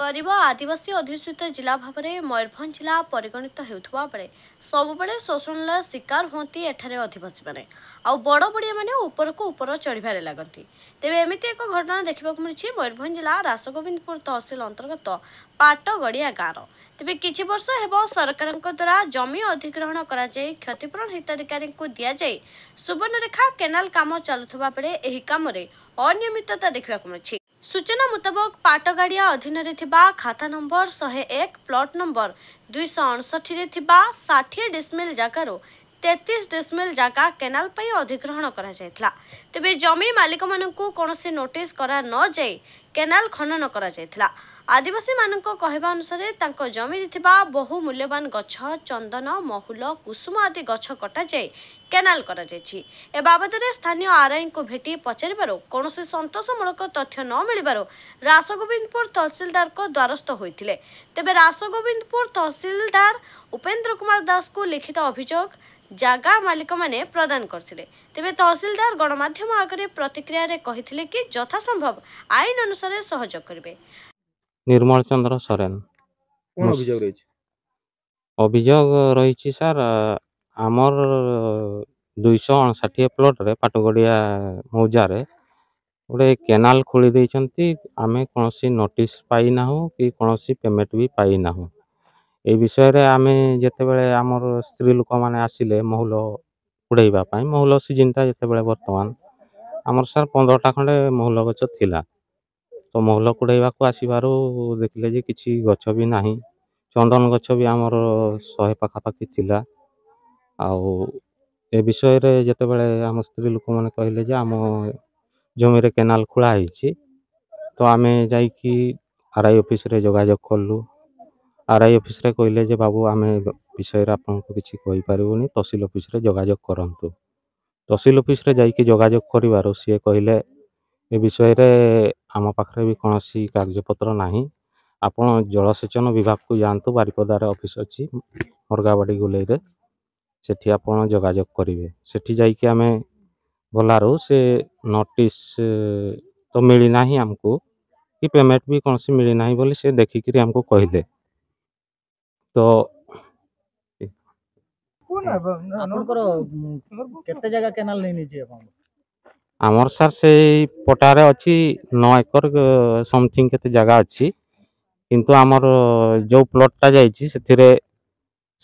गरीब आदिवासी अध्युषित जिला भाव में मयूरभंज जिला परिगणित होता बेले सबुबले शोषण शिकार होती एठारे अधिवासी मैंने आउ बड़ बड़िया मैंने ऊपर को ऊपर चढ़ार लगती। तेरे एमती एक घटना देखा मिली मयूरभंज जिला रासगोविंदपुर तहसिल अंतर्गत पाटगड़िया गाँव। तेरे किछि वर्ष हेब सरकार द्वारा जमी अधिग्रहण कर क्षतिपूरण हिताधिकारी को दि जाए सुवर्णरेखा केनाल काम चलुवा बेले एही काम रे अनियमितता देखा मिली। सूचना मुताबक पाटगाड़िया अधीन खाता नंबर 101 प्लॉट नंबर 259 60 डिसमिल जगार 33 डिसमिल जगह केनाल पर अधिग्रहण कर तेबे जमी मालिक मानू कौन नोटिस करा न जाए केनाल खनन कर आदिवासी मानक कहवा अनुसार जमी बहु मूल्यवान गछ चंदन महुल कुसुम आदि गछ कटा जाए केनाल कर ए बाबद स्थानीय आरआई को भेटी पचार कौन संतोषमूलक तथ्य न मिलबार रासगोविंदपुर तहसीलदार को द्वारस्थ होते। तेबे रासगोविंदपुर तहसीलदार उपेंद्र कुमार दास को लिखित अभियोग जागा मालिक माने प्रदान करथिले। तेबे तहसीलदार गणमाध्यम आगे प्रतिक्रिया रे कहिथिले कि यथासंभव आईन अनुसार सहयोग करिवे। निर्मल चंद्र सोरेन कौन अभियोग रही? अभियोग रही सर आमर 259 प्लॉट रे पाटगड़िया मौजा रे गोटे केनाल खोली देइछंती। आमे कोनोसी नोटिस पाई नाहु कि कोनोसी पेमेंट भी पाई नाहु। ए विषय रे आमे जेते बेले आमर स्त्री लोक माने आसिले महुल उड़ेइबा पई महुल सीजनटा जेते बेले वर्तमान आमर सर 15 टा खंडे महुल गछ थिला। तो महुल कुड़ेइबा को आसीबारो देखले जे किछि गछ भी नाही। चंदन गछ भी आमर 100 पाखापाखि थिला। आउ ए विषय रे जेते बेले आम स्त्री लोक माने कहले जे आम जमी रे केनाल खोला हिची तो आमे जाई कि आरआई ऑफिस रे जोगाजोग करलु। आरआई ऑफिस रे कहले जे बाबू आमे विषय रे आपन को किछि कहि परिबोनी तहसील ऑफिस रे जोगाजोग करंतु। तहसील ऑफिस रे जाई कि जोगाजोग करिवारो से कहले ए विषय रे आम पाखरे भी कोनोसी कागजपत्र नाही। आपण जलसेचन विभाग को जानतु बारिपदार ऑफिस अछि मरगाबाड़ी गुलै रे सेठी आपण जोगाजोग करिवे। सेठी जाई कि आमे बोलारो से नोटिस तो मिली नाही हमको कि पेमेंट भी कौन सी मिली नाही बोली से देखि कि हमको कहले। तो आपनकर केते जगह केनाल नै निजे अपन आमर सर से पटारे अछि 9 एकर समथिंग केते जगह अछि किंतु आमर जो प्लॉटटा जाईची सेथिरे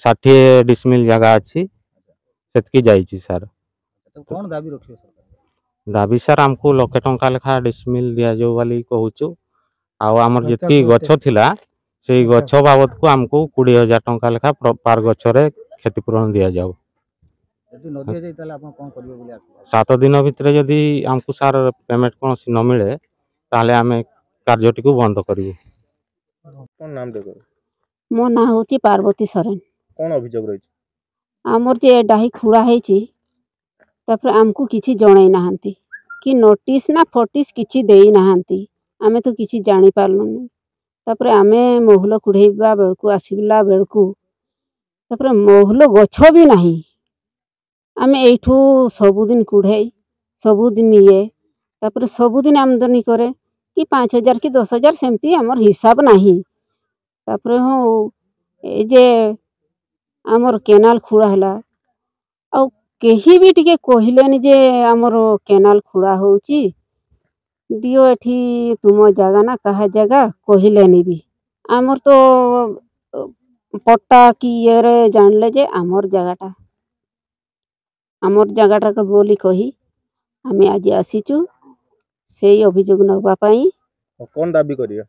60 डिसमिल जगह अछि सेतकी जाईची सर। तो कोन दाबी रखियो सर? दाबी सर हमको लक्षे टंका लेखा डिसमिल दिया जो वाली कहूचु। आउ आमर जेतकी गछ थिला सेई गछ बाबत को हमको 20,000 टंका लेखा पार गछ रे क्षतिपूरण दिया जाऊ। यदि नदी जाई ताले आपन कोन करिवे बोली आसु? 7 दिन भितरे यदि हमको सर पेमेंट कोन न मिले ताले आमे कार्यटी को बंद करिवु। कोन नाम देखो? मो ना होची पार्वती सोरेन। कोन अभियोग रही? आमर जे डाही खुड़ा हेची तापर हमको किछि जणाई नाहंती कि नोटिस ना फोटिस किछि देई नाहंती। आमे तो किछि जानि पारलुनी। तापर आमे महुल कुढेइबा बेलकु आसिबला बेलकु तापर महुल गछ भी नाही। आमे एठू सबुदिन कुढेई सबुदिन ये तापर सबुदिन आमदनी करे कि 5,000 कि 10,000 सेमती हमर हिसाब नाही। तापर हो ए जे आमर केनाल खुड़ा हला आ केही भी टिके कहिलेनी जे आमर केनाल खुड़ा होउची दियो एठी तुम जगह ना कहा जगह कहिलेनी भी आमर तो पट्टा कि ये रे जानले जे आमर जगहटा के बोली कही आमे आज आसीचु सेई अभियोग नबा पई। कोन दाबी करियो?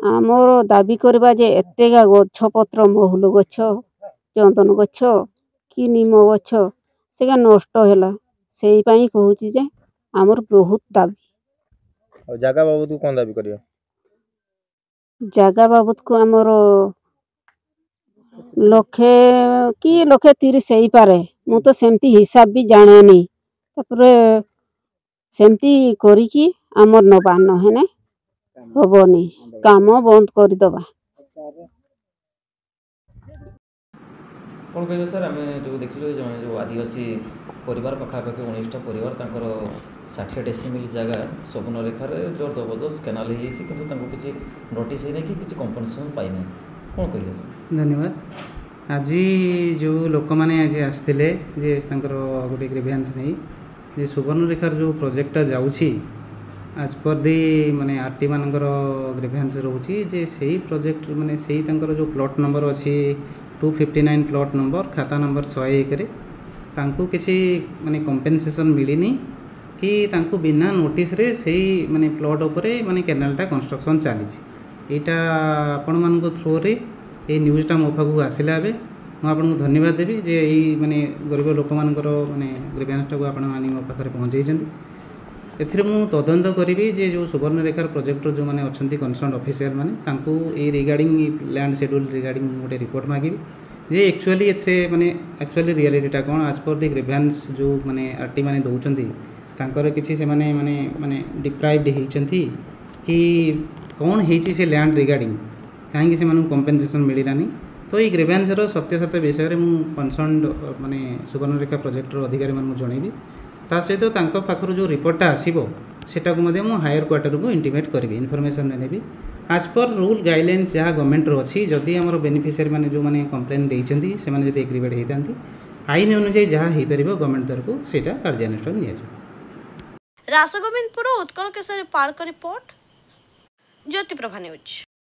आमर दाबी करबा जे एतेगा गछ पत्र महुल गछ चंदन गछ कि नीम गछ सेगा नष्ट होला सेई पई कहूची जे आमर बहुत दाबी। और जगह बाबत को कोन दाबी करियो? जगह बाबत को आमर लक्षे कि लक्षे 30 सेई पारे मु तो सेमती हिसाब भी जानेनी। तापरे सेमती करी कि आमर नबा न हेने होबनी काम बंद कर दबा। कौन कह सर आम जो देखिलु जो आदिवासी परिवार पखापाखि 19टा परिवार तांकर 60 डेसिमिल जगह स्वप्नरेखार जोर जबरदस्त केनाल हो किसी नोटिस है कि किसी कंपनसेसन पाई ना कौन कह धन्यवाद। आज जो लोक मैंने आज आसते जे गोटे ग्रीवेन्स नहीं जे सुवर्णरेखार जो प्रोजेक्टा जाऊँगी आज पर दी माने आरटी मानकर ग्रीवेन्स रोचे जे सही प्रोजेक्ट माने सही तांकर जो प्लॉट नंबर अच्छी 259 प्लॉट नंबर खाता नंबर 101 तांको किसी माने कंपेनसेशन मिलनी कि तांको बिना नोटिस रे सही माने प्लॉट उपरे माने केनालटा कंस्ट्रक्शन चली आपण मान थ्रू रे ये न्यूज़टा मो पाखु आसिला मुझे आपको धन्यवाद देवी जे यही माने गरीब लोक मानकर माने ग्रीवेन्सटा को आपण माने मो पाखरे पहुँचाई एथिरे मु तदंत करी जे जो सुवर्णरेखार प्रोजेक्ट जो मैंने अच्छा कनसर्न ऑफिशियल मैंने रिगार्डिंग लैंड शेड्यूल रिगार्डिंग गोटे रिपोर्ट मागिबी जे एक्चुअली एथिरे माने एक्चुअली रियलिटीटा कौन आज पर दी ग्रीवेन्स जो माने आरटी माने दौरान तांकर किसी से माने माने माने डिप्राइव्ड होती कि कौन होती से लैंड रिगार्डिंग कहीं से कंपेनसेशन मिलानी तो ये ग्रीवेन्सर सत्य विषय में कनसर्न माने सुवर्णरेखा प्रोजेक्टर अधिकारी मैं जनइबी ता सहित तांको पाखरु जो रिपोर्टटा आसीबो सेटा को मधे मु हायर क्वार्टर को इंटीमेट करी इनफॉरमेशन नेबी आज पर रूल गाइडलाइंस जहाँ गवर्नमेंट अच्छी जदि आम बेनिफिशियरी मैंने जो मैंने कंप्लेन देइछंती से माने जदि एग्रीमेंट होइतांती आईन अनुसार जहाँ हो पार गवर्नमेंट तरफ सेटा कार्यानुष्ठान निया रासगोविंदपुर उत्कल केसरी पार्क रिपोर्ट ज्योति प्रभा न्यूज।